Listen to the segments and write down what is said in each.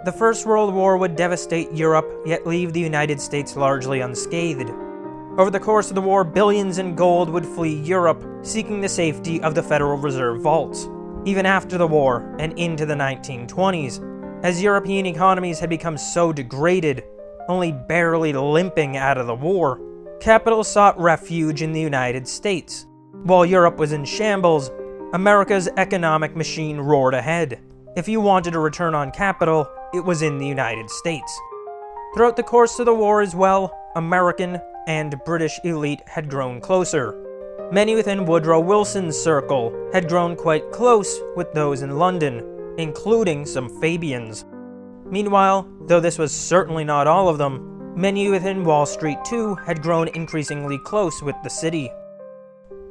The First World War would devastate Europe, yet leave the United States largely unscathed. Over the course of the war, billions in gold would flee Europe, seeking the safety of the Federal Reserve vaults. Even after the war, and into the 1920s, as European economies had become so degraded, only barely limping out of the war, capital sought refuge in the United States. While Europe was in shambles, America's economic machine roared ahead. If you wanted a return on capital, it was in the United States. Throughout the course of the war as well, American and British elite had grown closer. Many within Woodrow Wilson's circle had grown quite close with those in London, including some Fabians. Meanwhile, though this was certainly not all of them, many within Wall Street too had grown increasingly close with the city.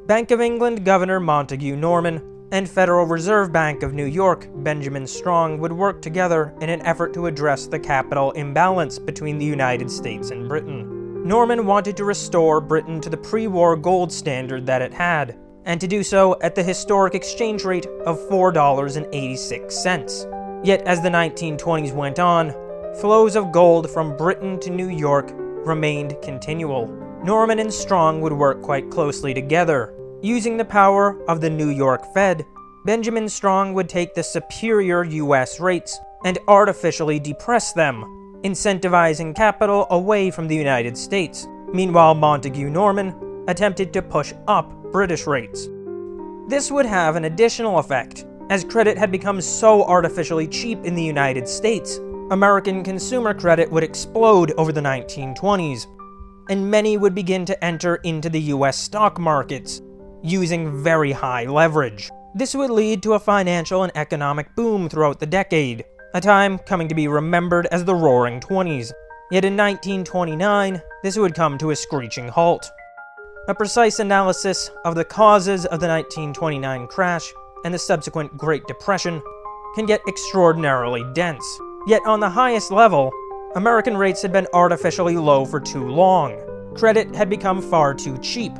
Bank of England Governor Montague Norman and Federal Reserve Bank of New York Benjamin Strong would work together in an effort to address the capital imbalance between the United States and Britain. Norman wanted to restore Britain to the pre-war gold standard that it had, and to do so at the historic exchange rate of $4.86. Yet as the 1920s went on, flows of gold from Britain to New York remained continual. Norman and Strong would work quite closely together. Using the power of the New York Fed, Benjamin Strong would take the superior US rates and artificially depress them, incentivizing capital away from the United States. Meanwhile, Montague Norman attempted to push up British rates. This would have an additional effect, as credit had become so artificially cheap in the United States. American consumer credit would explode over the 1920s, and many would begin to enter into the US stock markets, using very high leverage. This would lead to a financial and economic boom throughout the decade, a time coming to be remembered as the Roaring Twenties. Yet in 1929, this would come to a screeching halt. A precise analysis of the causes of the 1929 crash and the subsequent Great Depression can get extraordinarily dense. Yet on the highest level, American rates had been artificially low for too long. Credit had become far too cheap,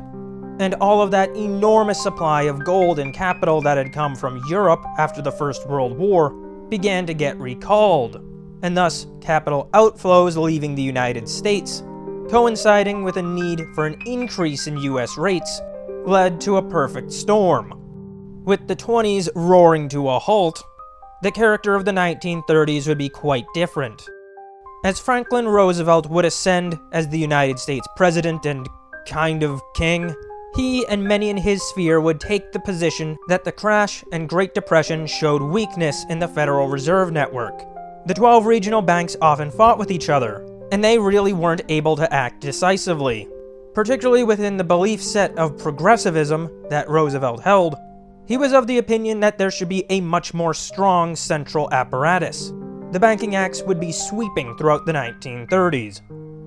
and all of that enormous supply of gold and capital that had come from Europe after the First World War began to get recalled, and thus capital outflows leaving the United States, coinciding with a need for an increase in US rates, led to a perfect storm. With the 20s roaring to a halt, the character of the 1930s would be quite different. As Franklin Roosevelt would ascend as the United States president and kind of king, he and many in his sphere would take the position that the crash and Great Depression showed weakness in the Federal Reserve network. The 12 regional banks often fought with each other, and they really weren't able to act decisively. Particularly within the belief set of progressivism that Roosevelt held, he was of the opinion that there should be a much more strong central apparatus. The banking acts would be sweeping throughout the 1930s,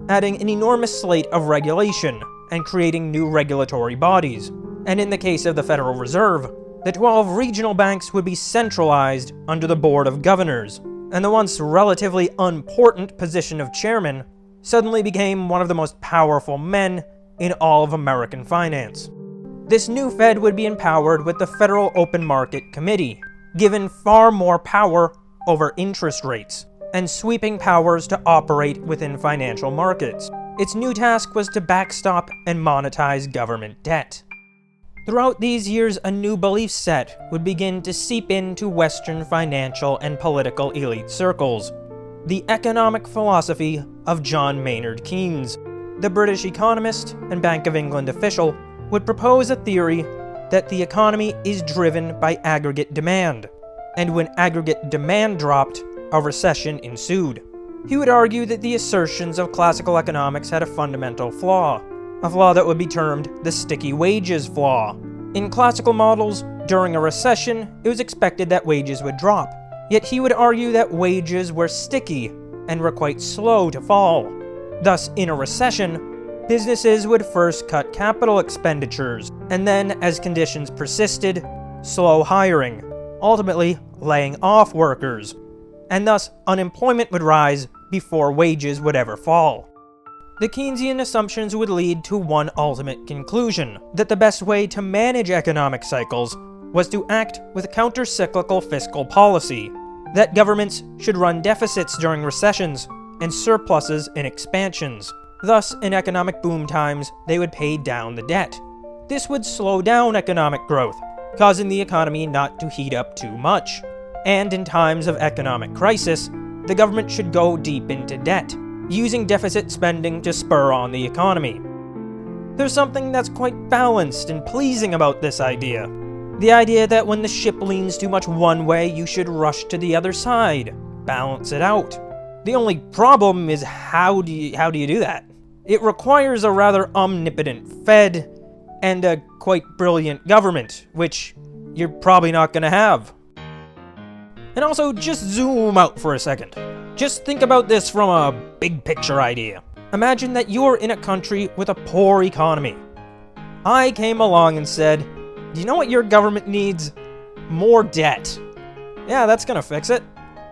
adding an enormous slate of regulation and creating new regulatory bodies. And in the case of the Federal Reserve, the 12 regional banks would be centralized under the Board of Governors, and the once relatively unimportant position of chairman suddenly became one of the most powerful men in all of American finance. This new Fed would be empowered with the Federal Open Market Committee, given far more power over interest rates, and sweeping powers to operate within financial markets. Its new task was to backstop and monetize government debt. Throughout these years, a new belief set would begin to seep into Western financial and political elite circles. The economic philosophy of John Maynard Keynes. The British economist and Bank of England official would propose a theory that the economy is driven by aggregate demand, and when aggregate demand dropped, a recession ensued. He would argue that the assertions of classical economics had a fundamental flaw, a flaw that would be termed the sticky wages flaw. In classical models, during a recession, it was expected that wages would drop, yet he would argue that wages were sticky and were quite slow to fall. Thus, in a recession, businesses would first cut capital expenditures, and then, as conditions persisted, slow hiring, ultimately laying off workers, and thus unemployment would rise before wages would ever fall. The Keynesian assumptions would lead to one ultimate conclusion, that the best way to manage economic cycles was to act with counter-cyclical fiscal policy, that governments should run deficits during recessions and surpluses in expansions. Thus, in economic boom times, they would pay down the debt. This would slow down economic growth, causing the economy not to heat up too much. And in times of economic crisis, the government should go deep into debt, using deficit spending to spur on the economy. There's something that's quite balanced and pleasing about this idea. The idea that when the ship leans too much one way, you should rush to the other side. Balance it out. The only problem is how do you do that? It requires a rather omnipotent Fed and a quite brilliant government, which you're probably not going to have. And also, just zoom out for a second. Just think about this from a big picture idea. Imagine that you're in a country with a poor economy. I came along and said, do you know what your government needs? More debt. Yeah, that's gonna fix it.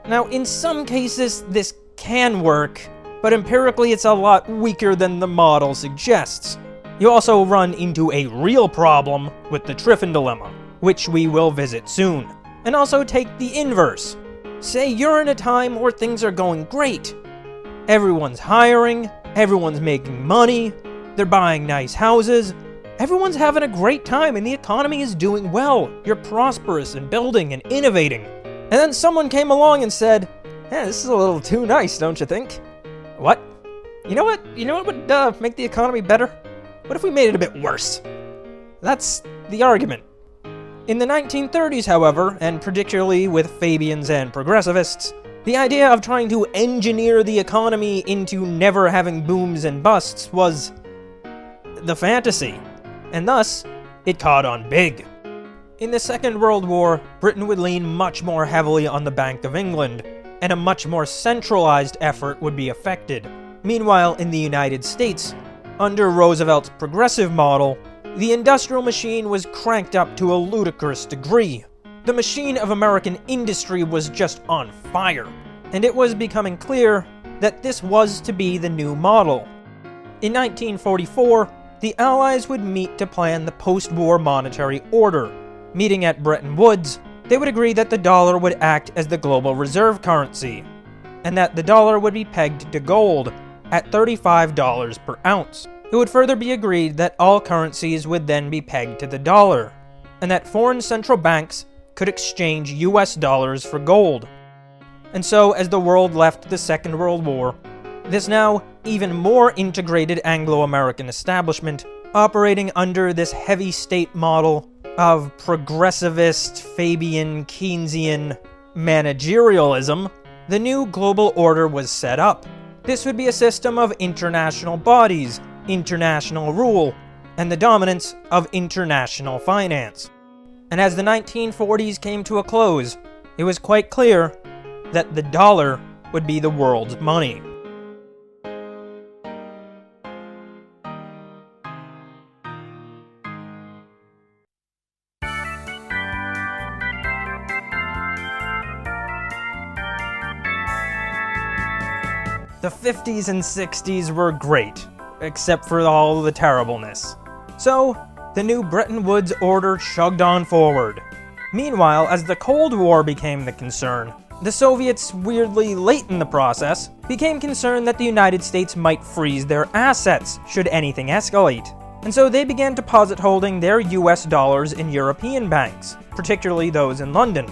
Now, in some cases, this can work, but empirically it's a lot weaker than the model suggests. You also run into a real problem with the Triffin dilemma, which we will visit soon. And also take the inverse. Say you're in a time where things are going great. Everyone's hiring, everyone's making money, they're buying nice houses, everyone's having a great time and the economy is doing well. You're prosperous and building and innovating. And then someone came along and said, this is a little too nice, don't you think? What? You know what would make the economy better? What if we made it a bit worse? That's the argument. In the 1930s, however, and particularly with Fabians and progressivists, the idea of trying to engineer the economy into never having booms and busts was the fantasy, and thus, it caught on big. In the Second World War, Britain would lean much more heavily on the Bank of England, and a much more centralized effort would be affected. Meanwhile, in the United States, under Roosevelt's progressive model, the industrial machine was cranked up to a ludicrous degree. The machine of American industry was just on fire, and it was becoming clear that this was to be the new model. In 1944, the Allies would meet to plan the post-war monetary order. Meeting at Breton Woods, they would agree that the dollar would act as the global reserve currency, and that the dollar would be pegged to gold at $35 per ounce. It would further be agreed that all currencies would then be pegged to the dollar, and that foreign central banks could exchange US dollars for gold. And so, as the world left the Second World War, this now even more integrated Anglo-American establishment, operating under this heavy state model of progressivist, Fabian, Keynesian managerialism, the new global order was set up. This would be a system of international bodies, international rule, and the dominance of international finance. And as the 1940s came to a close, it was quite clear that the dollar would be the world's money. The 50s and 60s were great, except for all the terribleness. So, the new Bretton Woods order chugged on forward. Meanwhile, as the Cold War became the concern, the Soviets, weirdly late in the process, became concerned that the United States might freeze their assets should anything escalate. And so they began deposit holding their US dollars in European banks, particularly those in London,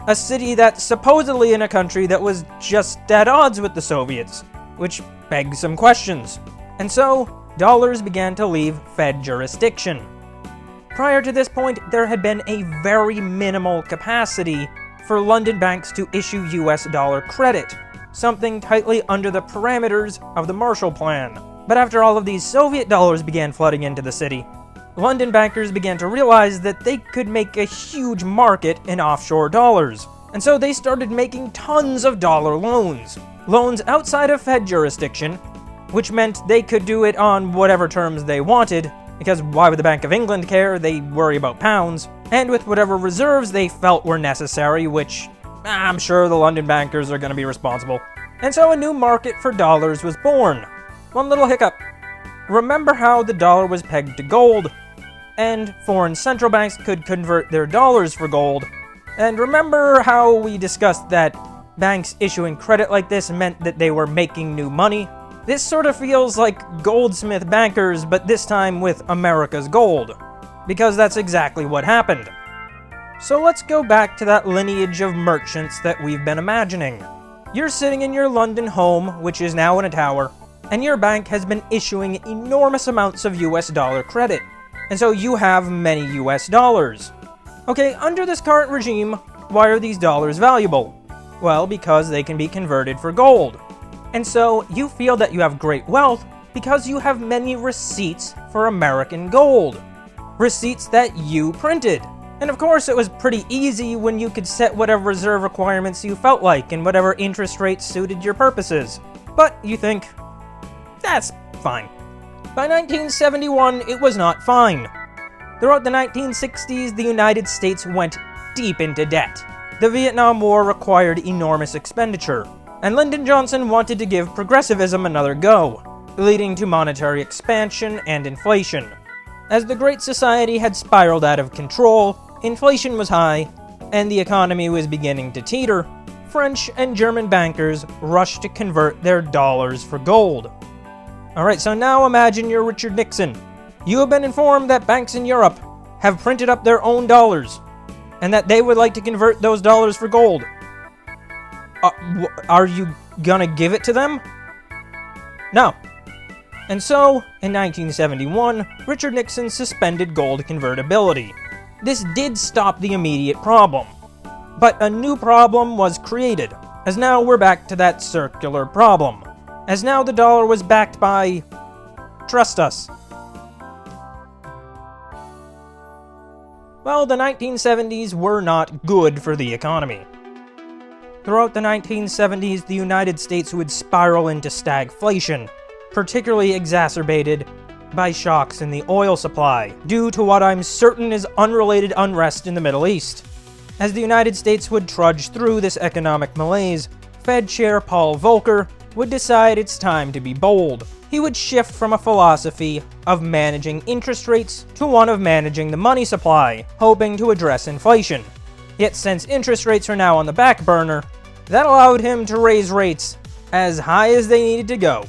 a city that's supposedly in a country that was just at odds with the Soviets, which begs some questions. And so, dollars began to leave Fed jurisdiction. Prior to this point, there had been a very minimal capacity for London banks to issue US dollar credit, something tightly under the parameters of the Marshall Plan. But after all of these Soviet dollars began flooding into the city, London bankers began to realize that they could make a huge market in offshore dollars. And so they started making tons of dollar loans. Loans outside of Fed jurisdiction, which meant they could do it on whatever terms they wanted, because why would the Bank of England care? They worry about pounds, and with whatever reserves they felt were necessary, which I'm sure the London bankers are going to be responsible. And so a new market for dollars was born. One little hiccup. Remember how the dollar was pegged to gold, and foreign central banks could convert their dollars for gold, and remember how we discussed that Banks issuing credit like this meant that they were making new money. This sort of feels like goldsmith bankers, but this time with America's gold, because that's exactly what happened. So let's go back to that lineage of merchants that we've been imagining. You're sitting in your London home, which is now in a tower, and your bank has been issuing enormous amounts of US dollar credit, and so you have many US dollars. Okay, under this current regime, why are these dollars valuable? Well, because they can be converted for gold. And so you feel that you have great wealth because you have many receipts for American gold. Receipts that you printed. And of course, it was pretty easy when you could set whatever reserve requirements you felt like and whatever interest rates suited your purposes. But you think, that's fine. By 1971, it was not fine. Throughout the 1960s, the United States went deep into debt. The Vietnam War required enormous expenditure, and Lyndon Johnson wanted to give progressivism another go, leading to monetary expansion and inflation. As the Great Society had spiraled out of control, inflation was high, and the economy was beginning to teeter, French and German bankers rushed to convert their dollars for gold. Alright, so now imagine you're Richard Nixon. You have been informed that banks in Europe have printed up their own dollars, and that they would like to convert those dollars for gold. Are you gonna give it to them? No. And so, in 1971, Richard Nixon suspended gold convertibility. This did stop the immediate problem. But a new problem was created, as now we're back to that circular problem. As now the dollar was backed by... trust us. Well, the 1970s were not good for the economy. Throughout the 1970s, the United States would spiral into stagflation, particularly exacerbated by shocks in the oil supply, due to what I'm certain is unrelated unrest in the Middle East. As the United States would trudge through this economic malaise, Fed Chair Paul Volcker would decide it's time to be bold. He would shift from a philosophy of managing interest rates to one of managing the money supply, hoping to address inflation. Yet since interest rates are now on the back burner, that allowed him to raise rates as high as they needed to go,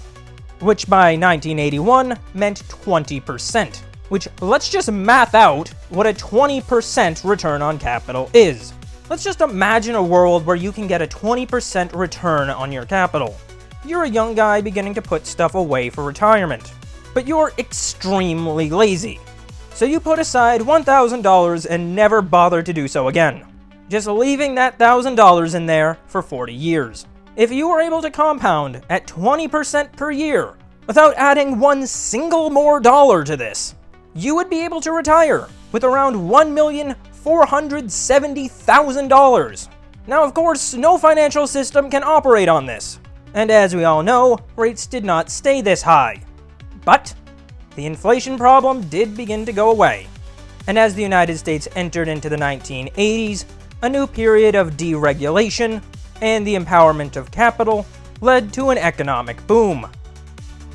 which by 1981 meant 20%, which let's just math out what a 20% return on capital is. Let's just imagine a world where you can get a 20% return on your capital. You're a young guy beginning to put stuff away for retirement, but you're extremely lazy. So you put aside $1,000 and never bother to do so again, just leaving that $1,000 in there for 40 years. If you were able to compound at 20% per year without adding one single more dollar to this, you would be able to retire with around $1,470,000. Now, of course, no financial system can operate on this. And as we all know, rates did not stay this high. But the inflation problem did begin to go away. And as the United States entered into the 1980s, a new period of deregulation and the empowerment of capital led to an economic boom.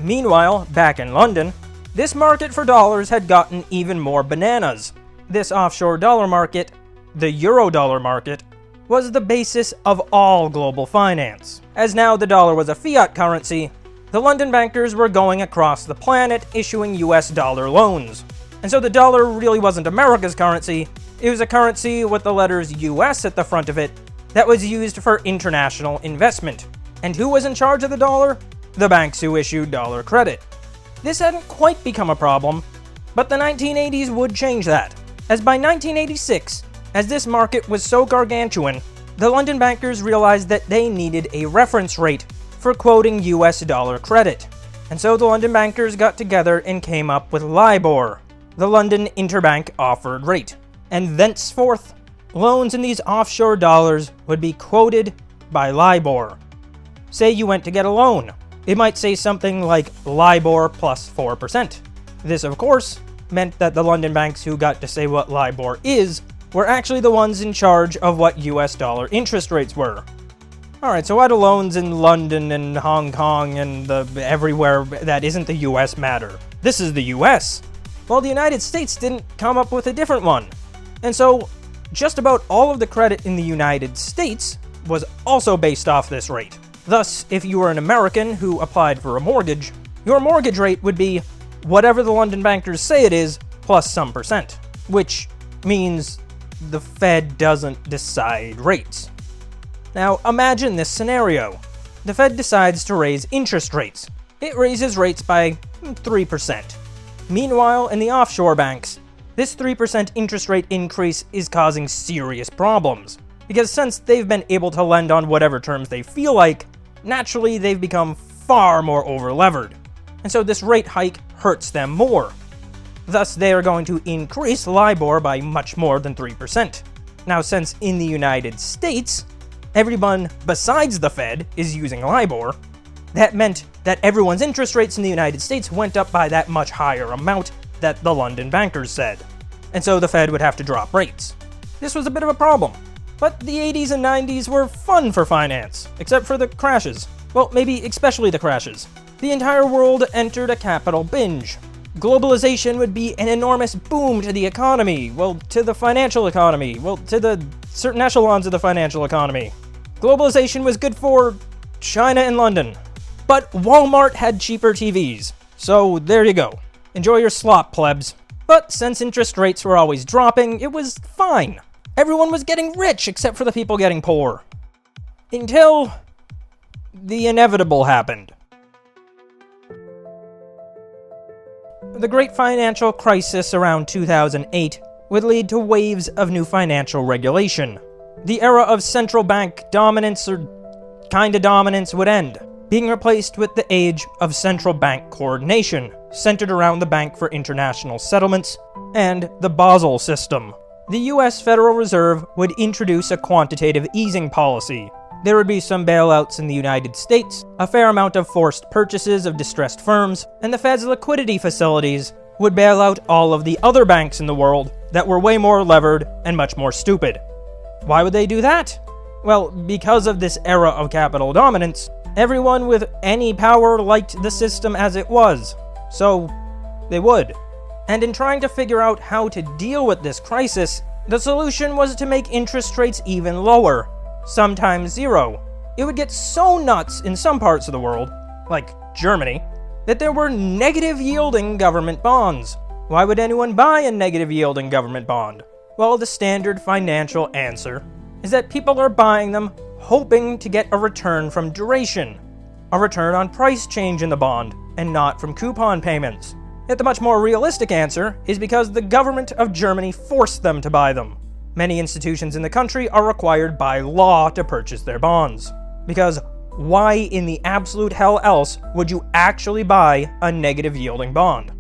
Meanwhile, back in London, this market for dollars had gotten even more bananas. This offshore dollar market, the Eurodollar market, was the basis of all global finance. As now the dollar was a fiat currency, the London bankers were going across the planet issuing US dollar loans. And so the dollar really wasn't America's currency, it was a currency with the letters US at the front of it that was used for international investment. And who was in charge of the dollar? The banks who issued dollar credit. This hadn't quite become a problem, but the 1980s would change that, as by 1986, as this market was so gargantuan, the London bankers realized that they needed a reference rate for quoting US dollar credit. And so the London bankers got together and came up with LIBOR, the London Interbank Offered Rate. And thenceforth, loans in these offshore dollars would be quoted by LIBOR. Say you went to get a loan. It might say something like LIBOR plus 4%. This, of course, meant that the London banks who got to say what LIBOR is were actually the ones in charge of what US dollar interest rates were. Alright, so why do loans in London and Hong Kong and everywhere that isn't the US matter? This is the US. Well, the United States didn't come up with a different one. And so, just about all of the credit in the United States was also based off this rate. Thus, if you were an American who applied for a mortgage, your mortgage rate would be whatever the London bankers say it is, plus some percent, which means the Fed doesn't decide rates. Now, imagine this scenario. The Fed decides to raise interest rates. It raises rates by 3%. Meanwhile, in the offshore banks, this 3% interest rate increase is causing serious problems, because since they've been able to lend on whatever terms they feel like, naturally they've become far more over-levered, and so this rate hike hurts them more. Thus, they are going to increase LIBOR by much more than 3%. Now, since in the United States, everyone besides the Fed is using LIBOR, that meant that everyone's interest rates in the United States went up by that much higher amount that the London bankers said. And so the Fed would have to drop rates. This was a bit of a problem. But the 80s and 90s were fun for finance, except for the crashes. Well, maybe especially the crashes. The entire world entered a capital binge. Globalization would be an enormous boom to the economy, well, to the financial economy, well, to the certain echelons of the financial economy. Globalization was good for China and London. But Walmart had cheaper TVs, so there you go. Enjoy your slop, plebs. But since interest rates were always dropping, it was fine. Everyone was getting rich except for the people getting poor. Until the inevitable happened. The Great Financial Crisis around 2008 would lead to waves of new financial regulation. The era of central bank dominance, or kinda dominance, would end, being replaced with the age of central bank coordination, centered around the Bank for International Settlements and the Basel system. The US Federal Reserve would introduce a quantitative easing policy. There would be some bailouts in the United States, a fair amount of forced purchases of distressed firms, and the Fed's liquidity facilities would bail out all of the other banks in the world that were way more levered and much more stupid. Why would they do that? Well, because of this era of capital dominance, everyone with any power liked the system as it was, so they would. And in trying to figure out how to deal with this crisis, the solution was to make interest rates even lower, sometimes zero. It would get so nuts in some parts of the world, like Germany, that there were negative yielding government bonds. Why would anyone buy a negative yielding government bond? Well, the standard financial answer is that people are buying them hoping to get a return from duration, a return on price change in the bond, and not from coupon payments. Yet the much more realistic answer is because the government of Germany forced them to buy them. Many institutions in the country are required by law to purchase their bonds. Because why in the absolute hell else would you actually buy a negative yielding bond?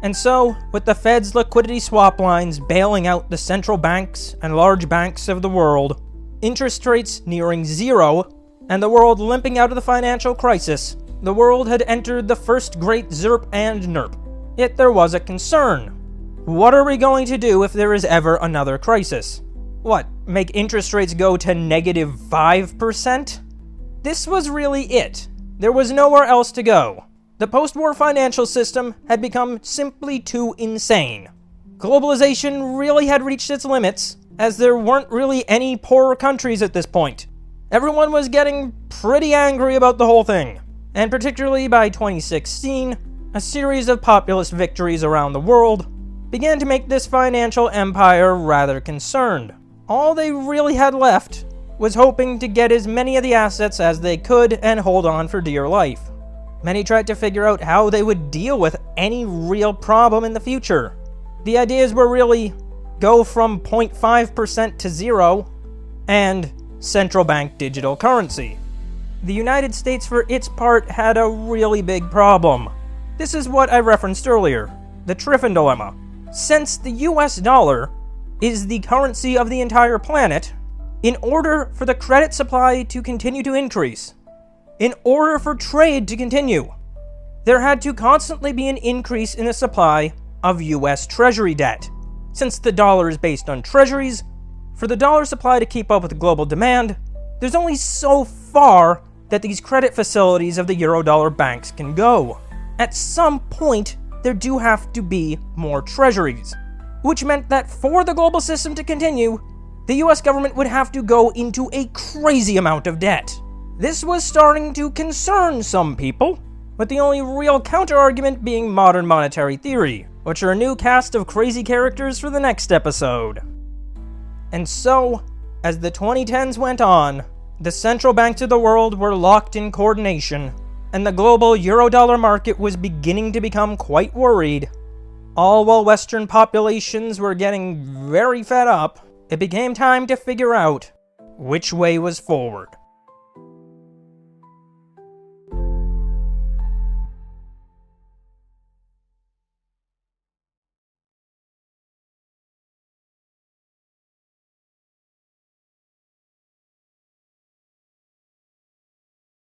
And so, with the Fed's liquidity swap lines bailing out the central banks and large banks of the world, interest rates nearing zero, and the world limping out of the financial crisis, the world had entered the first great ZERP and NERP. Yet there was a concern. What are we going to do if there is ever another crisis? What, make interest rates go to negative 5%? This was really it. There was nowhere else to go. The post-war financial system had become simply too insane. Globalization really had reached its limits, as there weren't really any poorer countries at this point. Everyone was getting pretty angry about the whole thing. And particularly by 2016, a series of populist victories around the world began to make this financial empire rather concerned. All they really had left was hoping to get as many of the assets as they could and hold on for dear life. Many tried to figure out how they would deal with any real problem in the future. The ideas were really go from 0.5% to zero and central bank digital currency. The United States, for its part, had a really big problem. This is what I referenced earlier, the Triffin dilemma. Since the US dollar is the currency of the entire planet, in order for the credit supply to continue to increase, in order for trade to continue, there had to constantly be an increase in the supply of US Treasury debt. Since the dollar is based on treasuries, for the dollar supply to keep up with global demand, there's only so far that these credit facilities of the Eurodollar banks can go. At some point, there do have to be more treasuries, which meant that for the global system to continue, the US government would have to go into a crazy amount of debt. This was starting to concern some people, with the only real counter-argument being modern monetary theory, which are a new cast of crazy characters for the next episode. And so, as the 2010s went on, the central banks of the world were locked in coordination, and the global Eurodollar market was beginning to become quite worried. All while Western populations were getting very fed up, it became time to figure out which way was forward.